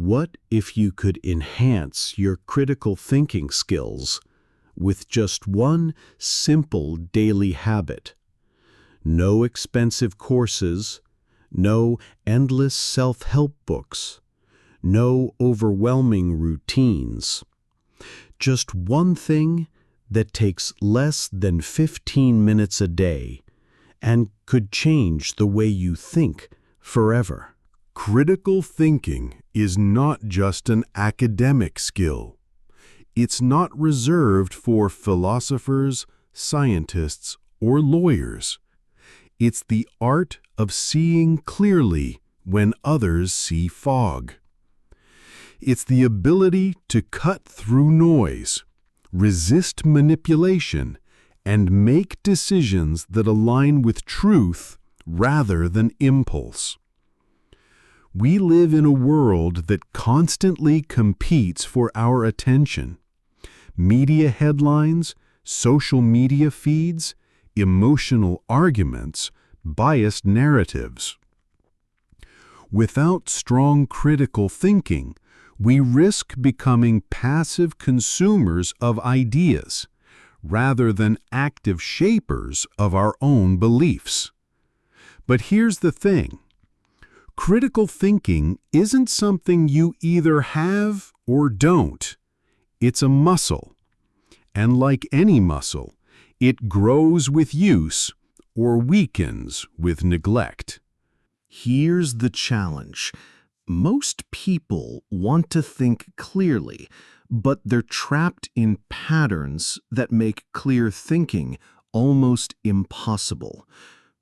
What if you could enhance your critical thinking skills with just one simple daily habit? No expensive courses, no endless self-help books, no overwhelming routines. Just one thing that takes less than 15 minutes a day and could change the way you think forever. Critical thinking is not just an academic skill. It's not reserved for philosophers, scientists, or lawyers. It's the art of seeing clearly when others see fog. It's the ability to cut through noise, resist manipulation, and make decisions that align with truth rather than impulse. We live in a world that constantly competes for our attention. Media headlines, social media feeds, emotional arguments, biased narratives. Without strong critical thinking, we risk becoming passive consumers of ideas rather than active shapers of our own beliefs. But here's the thing. Critical thinking isn't something you either have or don't. It's a muscle. And like any muscle, it grows with use or weakens with neglect. Here's the challenge. Most people want to think clearly, but they're trapped in patterns that make clear thinking almost impossible.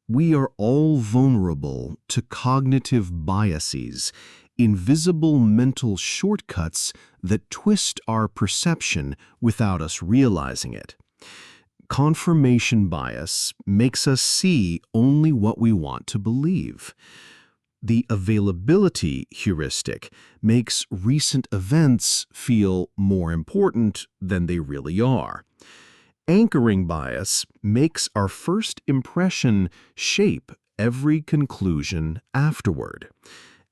We are all vulnerable to cognitive biases, invisible mental shortcuts that twist our perception without us realizing it. Confirmation bias makes us see only what we want to believe. The availability heuristic makes recent events feel more important than they really are. Anchoring bias makes our first impression shape every conclusion afterward.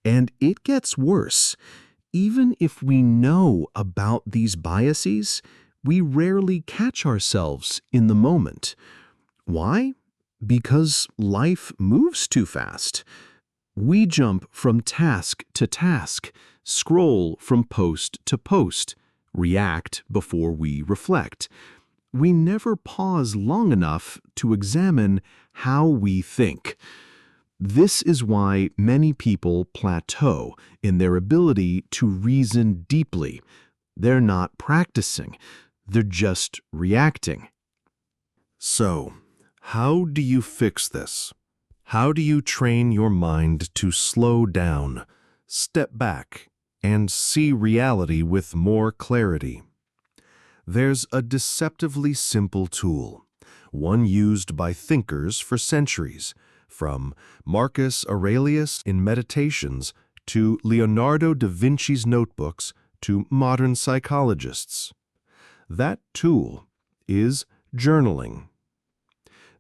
And it gets worse. Even if we know about these biases, we rarely catch ourselves in the moment. Why? Because life moves too fast. We jump from task to task, scroll from post to post, react before we reflect. We never pause long enough to examine how we think. This is why many people plateau in their ability to reason deeply. They're not practicing, they're just reacting. So, how do you fix this? How do you train your mind to slow down, step back, and see reality with more clarity? There's a deceptively simple tool, one used by thinkers for centuries, from Marcus Aurelius in Meditations to Leonardo da Vinci's notebooks to modern psychologists. That tool is journaling.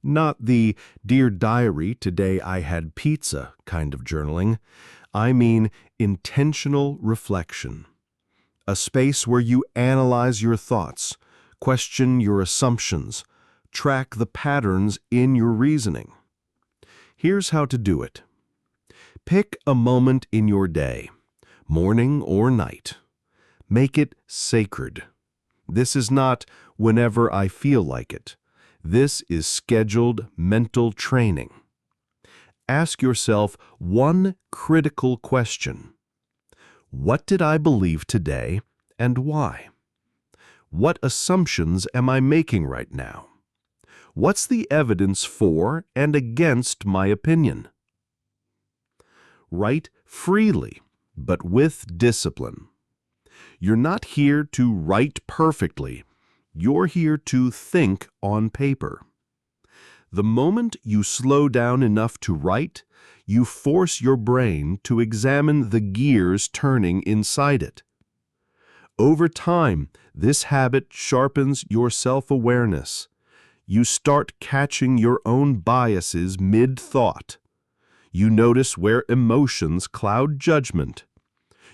Not the "Dear Diary, today I had pizza" kind of journaling. I mean intentional reflection. A space where you analyze your thoughts, question your assumptions, track the patterns in your reasoning. Here's how to do it. Pick a moment in your day, morning or night. Make it sacred. This is not whenever I feel like it. This is scheduled mental training. Ask yourself one critical question. What did I believe today and why? What assumptions am I making right now? What's the evidence for and against my opinion? Write freely, but with discipline. You're not here to write perfectly. You're here to think on paper. The moment you slow down enough to write, you force your brain to examine the gears turning inside it. Over time, this habit sharpens your self-awareness. You start catching your own biases mid-thought. You notice where emotions cloud judgment.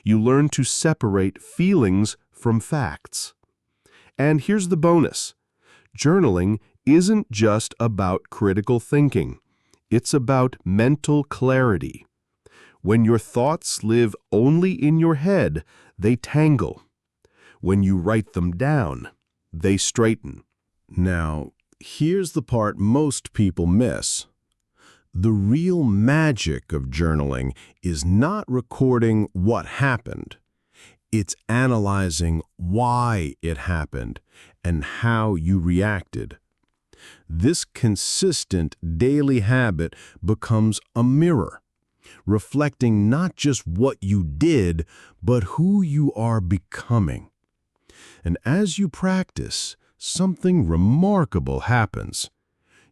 You learn to separate feelings from facts. And here's the bonus. Journaling isn't just about critical thinking. It's about mental clarity. When your thoughts live only in your head, they tangle. When you write them down, they straighten. Now, here's the part most people miss. The real magic of journaling is not recording what happened. It's analyzing why it happened and how you reacted. This consistent daily habit becomes a mirror, reflecting not just what you did, but who you are becoming. And as you practice, something remarkable happens.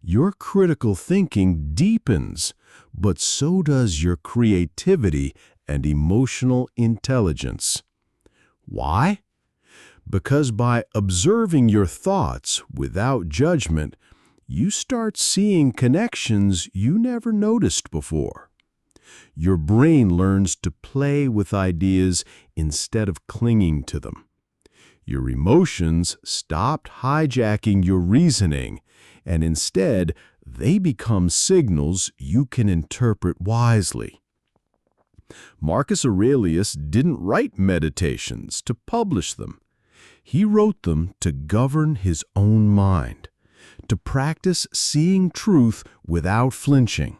Your critical thinking deepens, but so does your creativity and emotional intelligence. Why? Because by observing your thoughts without judgment, you start seeing connections you never noticed before. Your brain learns to play with ideas instead of clinging to them. Your emotions stopped hijacking your reasoning, and instead, they become signals you can interpret wisely. Marcus Aurelius didn't write meditations to publish them. He wrote them to govern his own mind, to practice seeing truth without flinching.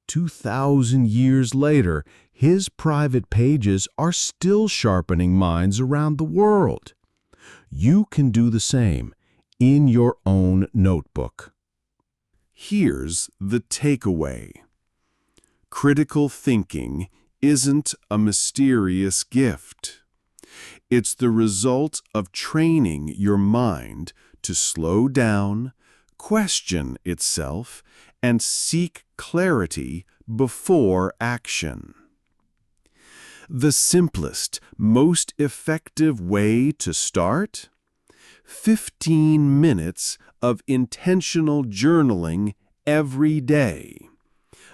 2,000 years later, his private pages are still sharpening minds around the world. You can do the same in your own notebook. Here's the takeaway. Critical thinking isn't a mysterious gift. It's the result of training your mind to slow down, question itself, and seek clarity before action. The simplest, most effective way to start? 15 minutes of intentional journaling every day.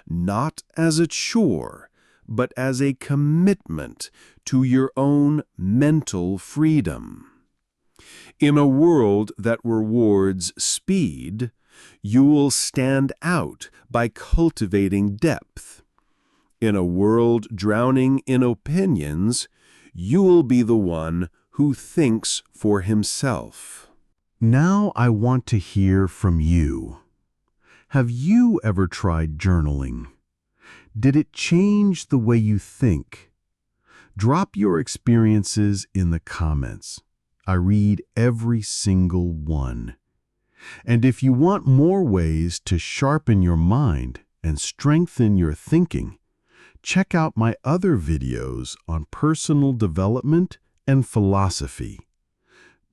Not as a chore, but as a commitment to your own mental freedom. In a world that rewards speed, you will stand out by cultivating depth. In a world drowning in opinions, you will be the one who thinks for himself. Now I want to hear from you. Have you ever tried journaling? Did it change the way you think? Drop your experiences in the comments. I read every single one. And if you want more ways to sharpen your mind and strengthen your thinking, check out my other videos on personal development and philosophy.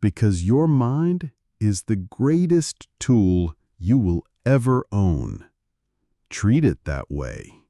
Because your mind is the greatest tool you will ever own. Treat it that way.